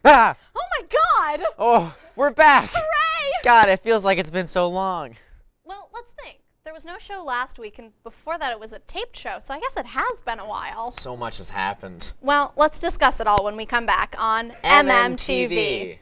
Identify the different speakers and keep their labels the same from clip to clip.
Speaker 1: Ah!
Speaker 2: Oh my god!
Speaker 1: Oh, we're back!
Speaker 2: Hooray!
Speaker 1: God, it feels like it's been so long.
Speaker 2: Well, let's think. There was no show last week, and before that it was a taped show, so I guess it has been a while.
Speaker 1: So much has happened.
Speaker 2: Well, let's discuss it all when we come back on MMTV.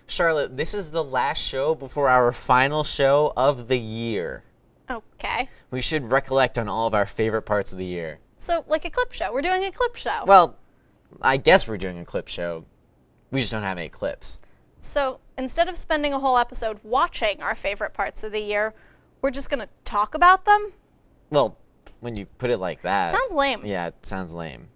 Speaker 1: Charlotte, this is the last show before our final show of the year.
Speaker 2: Okay.
Speaker 1: We should recollect on all of our favorite parts of the year.
Speaker 2: So, like a clip show. We're doing a clip show.
Speaker 1: Well, I guess we're doing a clip show. We just don't have any clips.
Speaker 2: So, instead of spending a whole episode watching our favorite parts of the year, we're just going to talk about them?
Speaker 1: Well, when you put it like that.
Speaker 2: Sounds lame.
Speaker 1: Yeah, it sounds lame.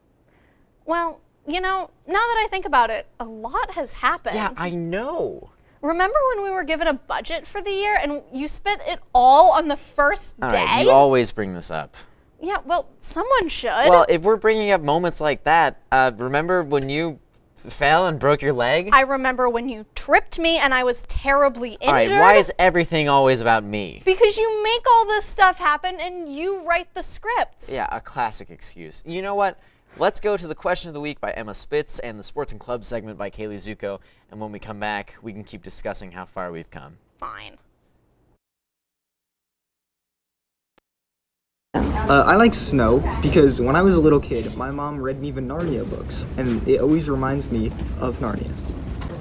Speaker 2: Well, you know, now that I think about it, a lot has happened.
Speaker 1: Yeah, I know.
Speaker 2: Remember when we were given a budget for the year and you spent it all on the first
Speaker 1: All
Speaker 2: day?
Speaker 1: right, you always bring this up.
Speaker 2: Yeah, well, someone should.
Speaker 1: Well, if we're bringing up moments like that, remember when you fell and broke your leg?
Speaker 2: I remember when you tripped me and I was terribly injured.
Speaker 1: All right, why is everything always about me?
Speaker 2: Because you make all this stuff happen and you write the scripts.
Speaker 1: Yeah, a classic excuse. You know what? Let's go to the question of the week by Emma Spitz and the Sports and Clubs segment by Kaylee Zuko. And when we come back, we can keep discussing how far we've come.
Speaker 2: Fine.
Speaker 3: I like snow because when I was a little kid, my mom read me the Narnia books, and it always reminds me of Narnia.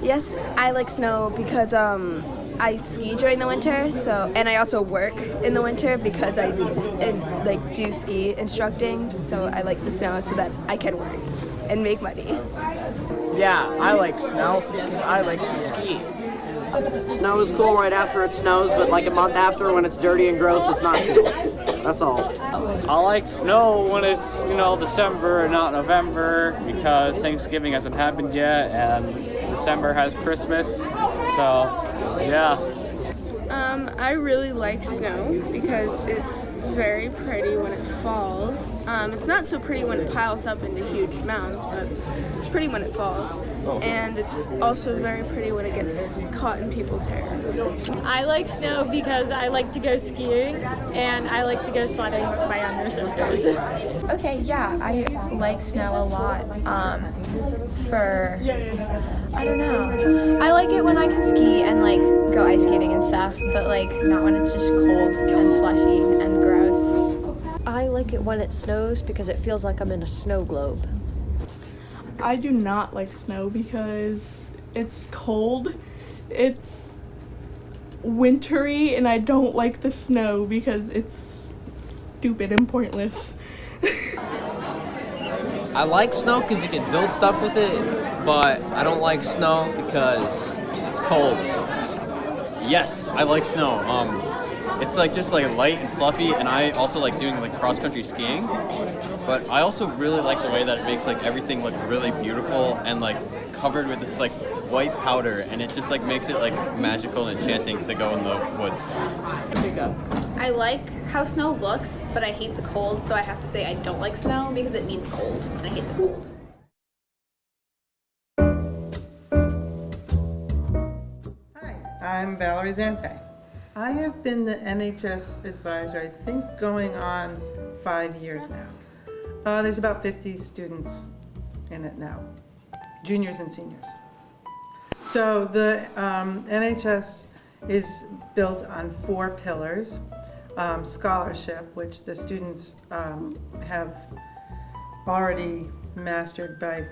Speaker 4: Yes, I like snow because I ski during the winter, and I also work in the winter because I do ski instructing. So I like the snow so that I can work and make money.
Speaker 5: Yeah, I like snow because I like to ski.
Speaker 6: Snow is cool right after it snows, but like a month after when it's dirty and gross, it's not cool. That's all.
Speaker 7: I like snow when it's, December and not November because Thanksgiving hasn't happened yet and December has Christmas. So, yeah.
Speaker 8: I really like snow because it's very pretty when it falls. It's not so pretty when it piles up into huge mounds, but it's pretty when it falls. And it's also very pretty when it gets caught in people's hair.
Speaker 9: I like snow because I like to go skiing and I like to go sledding with my younger sisters.
Speaker 10: Okay, yeah, I like snow a lot. I don't know. I like it when I can ski and like go ice skating and stuff, but like not when it's just cold and slushy and gross.
Speaker 11: I like it when it snows because it feels like I'm in a snow globe.
Speaker 12: I do not like snow because it's cold, it's wintry, and I don't like the snow because it's stupid and pointless.
Speaker 13: I like snow because you can build stuff with it, but I don't like snow because it's cold.
Speaker 14: Yes, I like snow. It's just light and fluffy, and I also like doing cross-country skiing. But I also really like the way that it makes everything look really beautiful and covered with this white powder, and it just makes it magical and enchanting to go in the woods.
Speaker 15: I like how snow looks, but I hate the cold, so I have to say I don't like snow because it means cold, and I hate the cold.
Speaker 16: I'm Valerie Zante. I have been the NHS advisor, I think, going on 5 years now. There's about 50 students in it now, juniors and seniors. So the NHS is built on 4 pillars. scholarship, which the students have already mastered by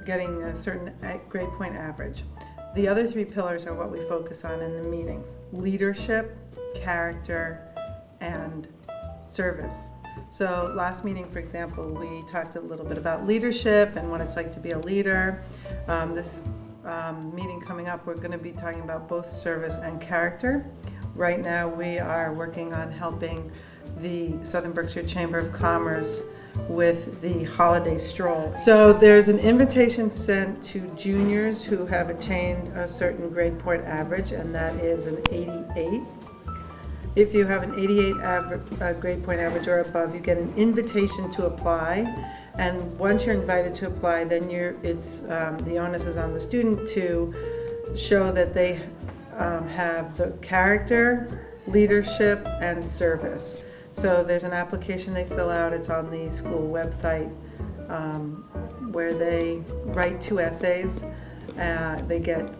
Speaker 16: getting a certain grade point average. The other 3 pillars are what we focus on in the meetings: leadership, character, and service. So last meeting, for example, we talked a little bit about leadership and what it's like to be a leader. This meeting coming up, we're going to be talking about both service and character. Right now we are working on helping the Southern Berkshire Chamber of Commerce with the holiday stroll. So there's an invitation sent to juniors who have attained a certain grade point average, and that is an 88. If you have an 88 grade point average or above, you get an invitation to apply. And once you're invited to apply, then the onus is on the student to show that they have the character, leadership, and service. So there's an application they fill out. It's on the school website where they write 2 essays. They get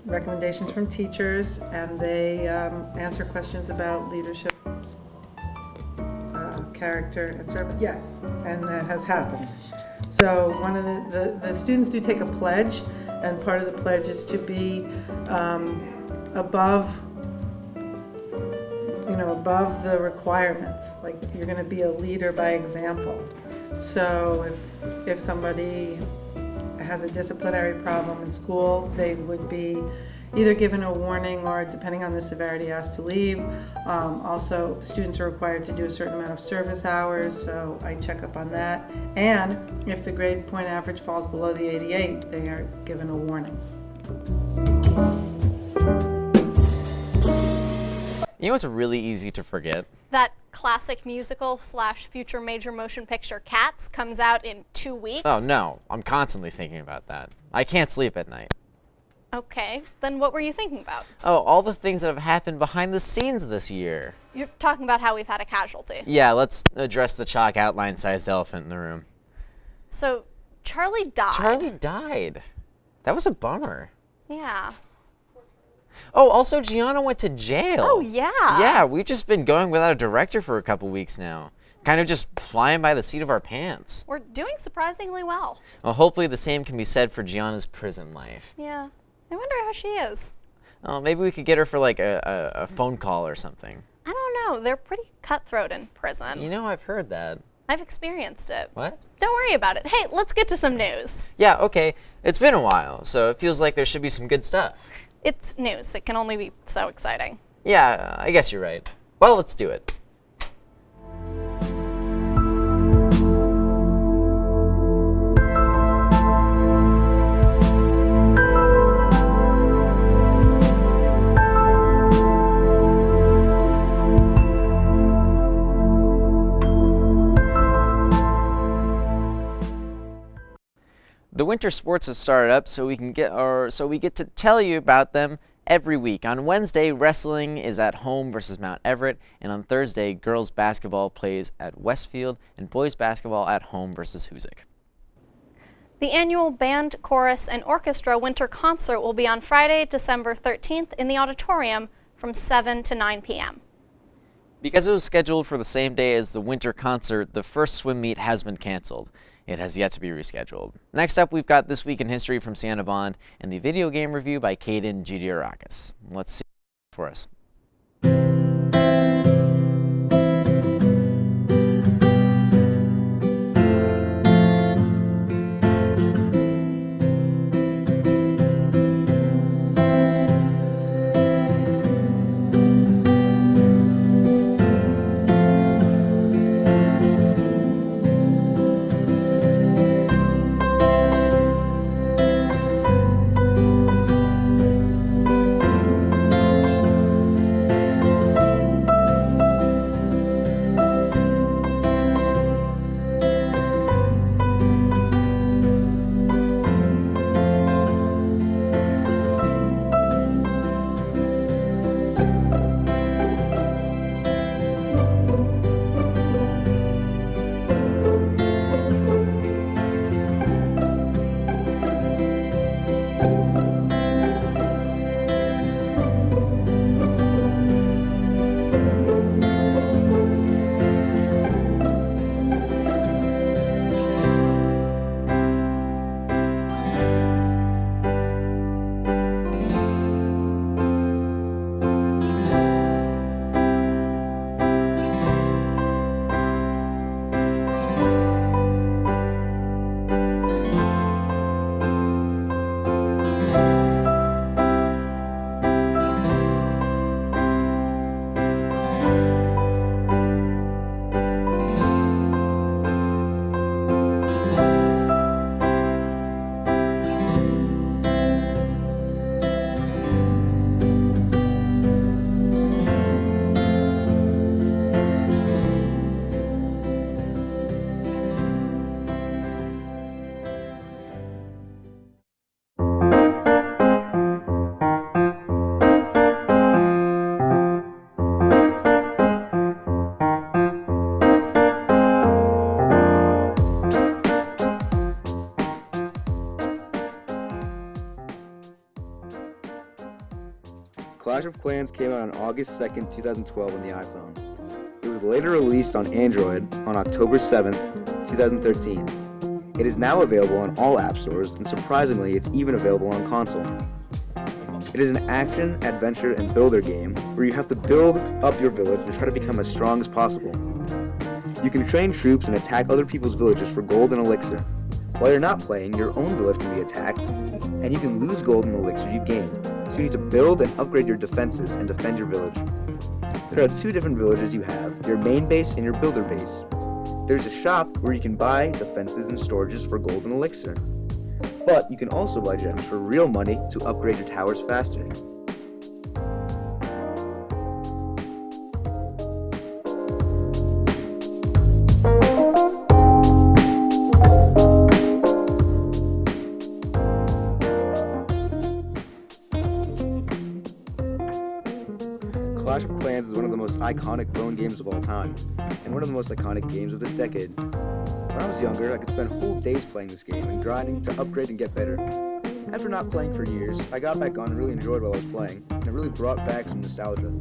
Speaker 16: recommendations from teachers, and they answer questions about leadership, character, and service. Yes, and that has happened. So one of the students do take a pledge, and part of the pledge is to be above the requirements. Like, you're going to be a leader by example. So if somebody has a disciplinary problem in school, they would be either given a warning or, depending on the severity, asked to leave. Also, students are required to do a certain amount of service hours, so I check up on that. And if the grade point average falls below the 88, they are given a warning.
Speaker 1: You know what's really easy to forget?
Speaker 2: That classic musical / future major motion picture Cats comes out in 2 weeks.
Speaker 1: Oh no, I'm constantly thinking about that. I can't sleep at night.
Speaker 2: Okay, then what were you thinking about?
Speaker 1: Oh, all the things that have happened behind the scenes this year.
Speaker 2: You're talking about how we've had a casualty.
Speaker 1: Yeah, let's address the chalk outline-sized elephant in the room.
Speaker 2: So, Charlie died.
Speaker 1: Charlie died. That was a bummer.
Speaker 2: Yeah.
Speaker 1: Oh, also Gianna went to jail.
Speaker 2: Oh, yeah.
Speaker 1: Yeah, we've just been going without a director for a couple weeks now. Kind of just flying by the seat of our pants.
Speaker 2: We're doing surprisingly well.
Speaker 1: Well, hopefully the same can be said for Gianna's prison life.
Speaker 2: Yeah. I wonder how she is.
Speaker 1: Oh, maybe we could get her for like a phone call or something.
Speaker 2: I don't know. They're pretty cutthroat in prison.
Speaker 1: You know, I've heard that.
Speaker 2: I've experienced it.
Speaker 1: What?
Speaker 2: Don't worry about it. Hey, let's get to some news.
Speaker 1: Yeah, okay. It's been a while, so it feels like there should be some good stuff.
Speaker 2: It's news. It can only be so exciting.
Speaker 1: Yeah, I guess you're right. Well, let's do it. The winter sports have started up, so we get to tell you about them every week. On Wednesday, wrestling is at home versus Mount Everett, and on Thursday, girls basketball plays at Westfield, and boys basketball at home versus Hoosick.
Speaker 2: The annual band, chorus, and orchestra winter concert will be on Friday, December 13th in the auditorium from 7 to 9 p.m.
Speaker 1: Because it was scheduled for the same day as the winter concert, the first swim meet has been canceled. It has yet to be rescheduled. Next up, we've got This Week in History from Sienna Bond and the video game review by Caden Gideorakis. Let's see for us.
Speaker 17: Clash of Clans came out on August 2nd, 2012 on the iPhone. It was later released on Android on October 7th, 2013. It is now available on all app stores, and surprisingly, it's even available on console. It is an action, adventure, and builder game where you have to build up your village and try to become as strong as possible. You can train troops and attack other people's villages for gold and elixir. While you're not playing, your own village can be attacked, and you can lose gold and elixir you've gained. So you need to build and upgrade your defenses and defend your village. There are two different villages you have, your main base and your builder base. There's a shop where you can buy defenses and storages for gold and elixir. But you can also buy gems for real money to upgrade your towers faster. Clash of Clans is one of the most iconic phone games of all time, and one of the most iconic games of this decade. When I was younger, I could spend whole days playing this game and grinding to upgrade and get better. After not playing for years, I got back on and really enjoyed while I was playing, and it really brought back some nostalgia.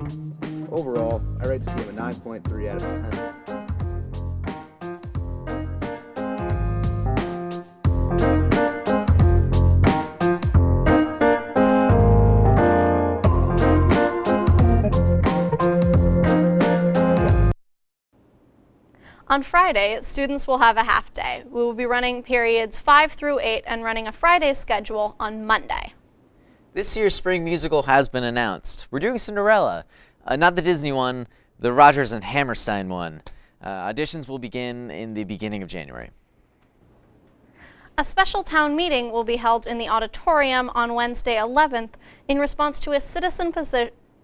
Speaker 17: Overall, I rate this game a 9.3 out of 10.
Speaker 2: On Friday, students will have a half day. We will be running periods 5 through 8 and running a Friday schedule on Monday.
Speaker 1: This year's spring musical has been announced. We're doing Cinderella, not the Disney one, the Rodgers and Hammerstein one. Auditions will begin in the beginning of January.
Speaker 2: A special town meeting will be held in the auditorium on Wednesday 11th in response to a citizen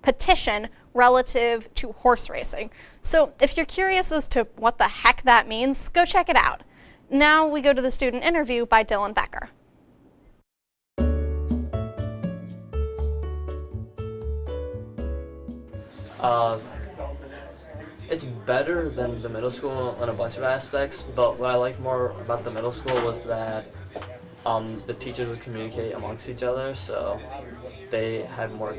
Speaker 2: petition relative to horse racing. So if you're curious as to what the heck that means, go check it out. Now we go to the student interview by Dylan Becker.
Speaker 18: It's better than the middle school in a bunch of aspects, but what I liked more about the middle school was that the teachers would communicate amongst each other, so they had more,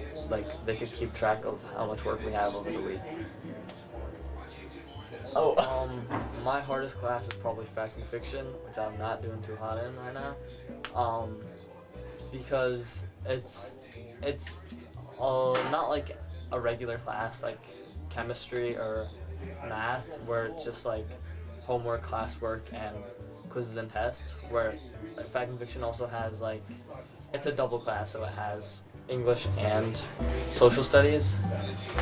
Speaker 18: they could keep track of how much work we have over the week. My hardest class is probably fact and fiction, which I'm not doing too hot in right now, because it's not like a regular class like chemistry or math, where it's just like homework, classwork, and quizzes and tests, where fact and fiction also has it's a double class, so it has English and social studies,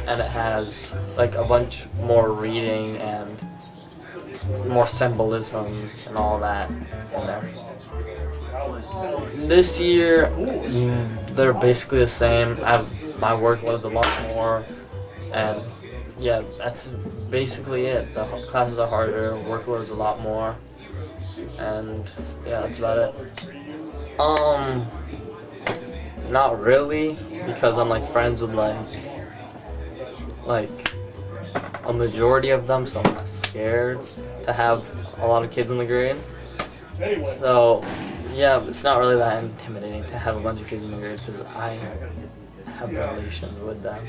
Speaker 18: and it has a bunch more reading and more symbolism and all that in there. This year, they're basically the same. My workload's a lot more, and yeah, that's basically it. The classes are harder, workload's a lot more, and yeah, that's about it. Not really, because I'm friends with a majority of them, so I'm not scared to have a lot of kids in the grade. So yeah, it's not really that intimidating to have a bunch of kids in the grade because I have relations with them.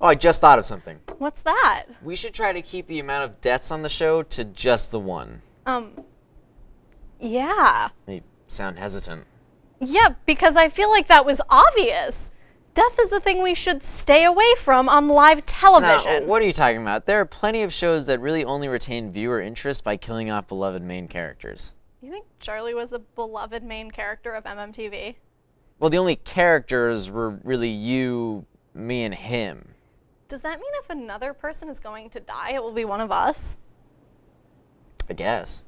Speaker 1: Oh, I just thought of something.
Speaker 2: What's that?
Speaker 1: We should try to keep the amount of deaths on the show to just the one.
Speaker 2: Yeah.
Speaker 1: You sound hesitant.
Speaker 2: Yeah, because I feel like that was obvious. Death is the thing we should stay away from on live television.
Speaker 1: Now, what are you talking about? There are plenty of shows that really only retain viewer interest by killing off beloved main characters.
Speaker 2: You think Charlie was a beloved main character of MMTV?
Speaker 1: Well, the only characters were really you, me, and him.
Speaker 2: Does that mean if another person is going to die, it will be one of us?
Speaker 1: I guess.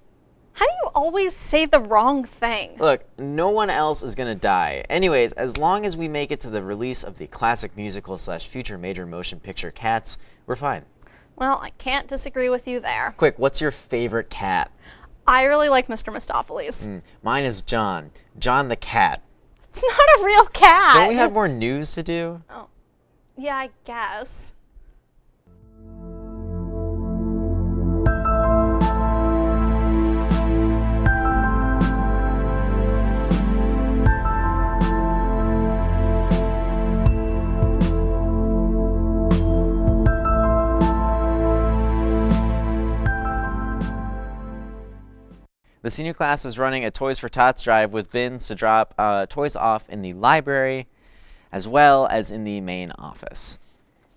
Speaker 2: How do you always say the wrong thing?
Speaker 1: Look, no one else is gonna die. Anyways, as long as we make it to the release of the classic musical / future major motion picture Cats, we're fine.
Speaker 2: Well, I can't disagree with you there.
Speaker 1: Quick, what's your favorite cat?
Speaker 2: I really like Mr. Mistopheles.
Speaker 1: Mine is John. John the cat.
Speaker 2: It's not a real cat.
Speaker 1: Don't we have more news to do?
Speaker 2: Oh, yeah, I guess.
Speaker 1: The senior class is running a Toys for Tots drive with bins to drop toys off in the library as well as in the main office.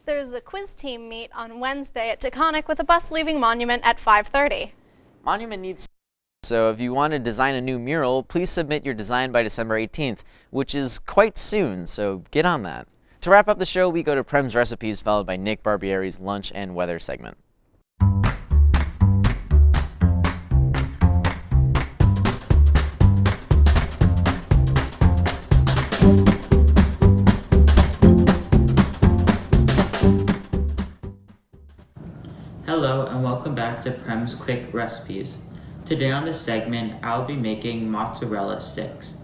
Speaker 2: There's a quiz team meet on Wednesday at Taconic with a bus leaving Monument at 5:30.
Speaker 1: Monument needs, so if you want to design a new mural, please submit your design by December 18th, which is quite soon, so get on that. To wrap up the show, we go to Prem's Recipes, followed by Nick Barbieri's Lunch and Weather segment.
Speaker 19: Hello and welcome back to Prem's Quick Recipes. Today on this segment, I'll be making mozzarella sticks.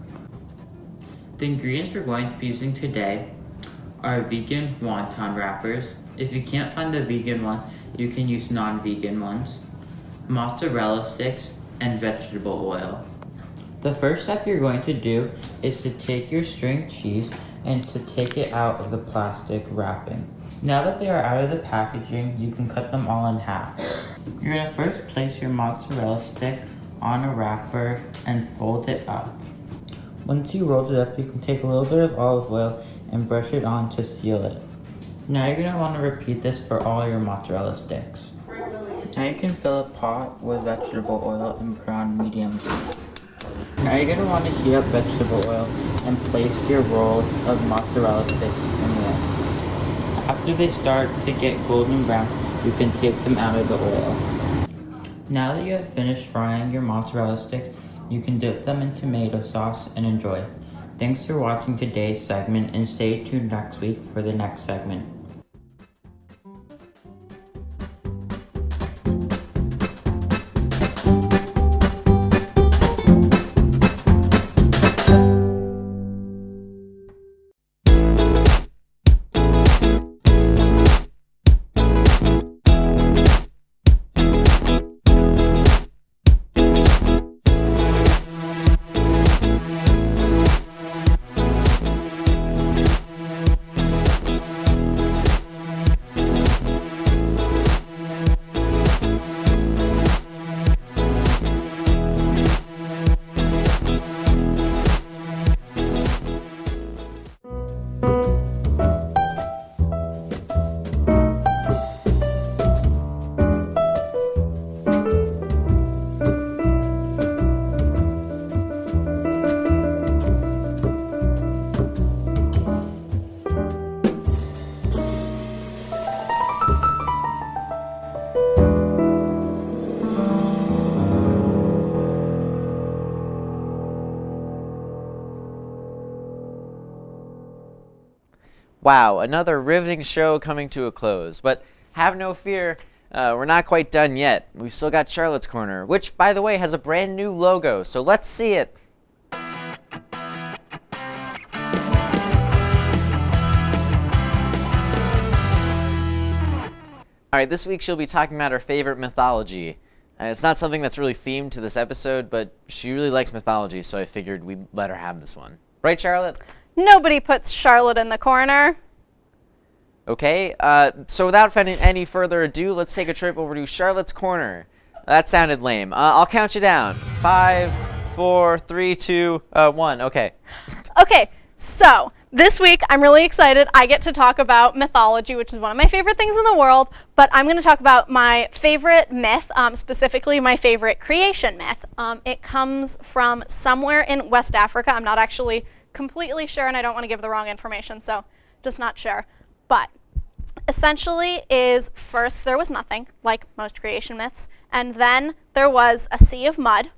Speaker 19: The ingredients we're going to be using today are vegan wonton wrappers. If you can't find the vegan one, you can use non-vegan ones, mozzarella sticks, and vegetable oil. The first step you're going to do is to take your string cheese and to take it out of the plastic wrapping. Now that they are out of the packaging, you can cut them all in half. You're going to first place your mozzarella stick on a wrapper and fold it up. Once you rolled it up, you can take a little bit of olive oil and brush it on to seal it. Now you're going to want to repeat this for all your mozzarella sticks. Now you can fill a pot with vegetable oil and put on medium heat. Now you're going to want to heat up vegetable oil and place your rolls of mozzarella sticks in there. After they start to get golden brown, you can take them out of the oil. Now that you have finished frying your mozzarella sticks, you can dip them in tomato sauce and enjoy. Thanks for watching today's segment and stay tuned next week for the next segment.
Speaker 1: Wow, another riveting show coming to a close. But have no fear, we're not quite done yet. We've still got Charlotte's Corner, which, by the way, has a brand new logo, so let's see it. All right, this week she'll be talking about her favorite mythology. It's not something that's really themed to this episode, but she really likes mythology, so I figured we'd let her have this one. Right, Charlotte?
Speaker 2: Nobody puts Charlotte in the corner.
Speaker 1: Okay, so without any further ado, let's take a trip over to Charlotte's Corner. That sounded lame. I'll count you down. 5, 4, 3, 2, 1. Okay.
Speaker 2: Okay, so this week I'm really excited. I get to talk about mythology, which is one of my favorite things in the world, but I'm going to talk about my favorite myth, specifically my favorite creation myth. It comes from somewhere in West Africa. I'm not actually completely sure, and I don't want to give the wrong information, so just not sure. But essentially is first there was nothing, like most creation myths, and then there was a sea of mud,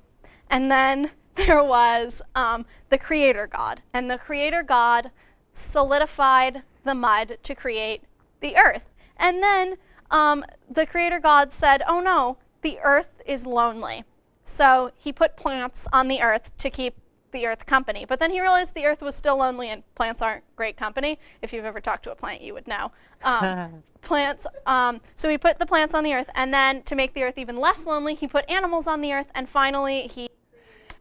Speaker 2: and then there was the creator god, and the creator god solidified the mud to create the earth. And then the creator god said, oh no, the earth is lonely. So he put plants on the earth to keep the earth company. But then he realized the earth was still lonely, and plants aren't great company. If you've ever talked to a plant, you would know. Plants, so he put the plants on the earth, and then to make the earth even less lonely, he put animals on the earth, and finally he...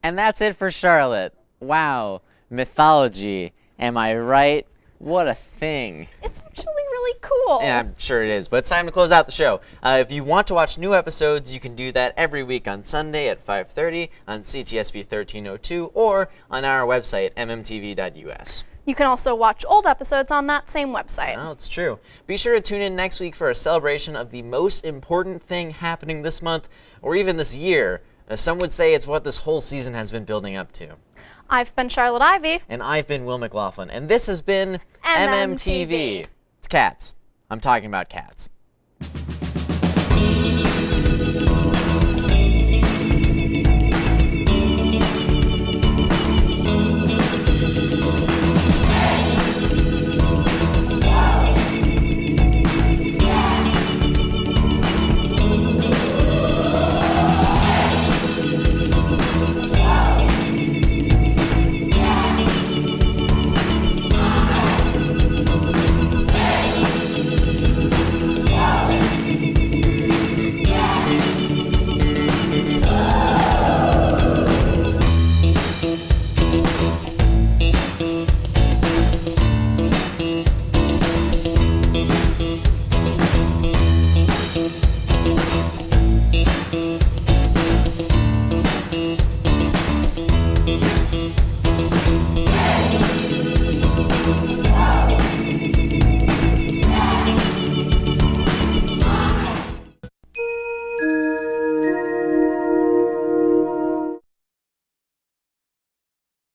Speaker 1: And that's it for Charlotte. Wow, mythology. Am I right? What a thing.
Speaker 2: It's actually really really cool.
Speaker 1: Yeah, I'm sure it is, but it's time to close out the show. If you want to watch new episodes, you can do that every week on Sunday at 5:30 on CTSB 1302 or on our website, mmtv.us.
Speaker 2: You can also watch old episodes on that same website.
Speaker 1: Oh, it's true. Be sure to tune in next week for a celebration of the most important thing happening this month, or even this year. Some would say it's what this whole season has been building up to.
Speaker 2: I've been Charlotte Ivy.
Speaker 1: And I've been Will McLaughlin, and this has been
Speaker 2: MMTV.
Speaker 1: It's cats. I'm talking about cats.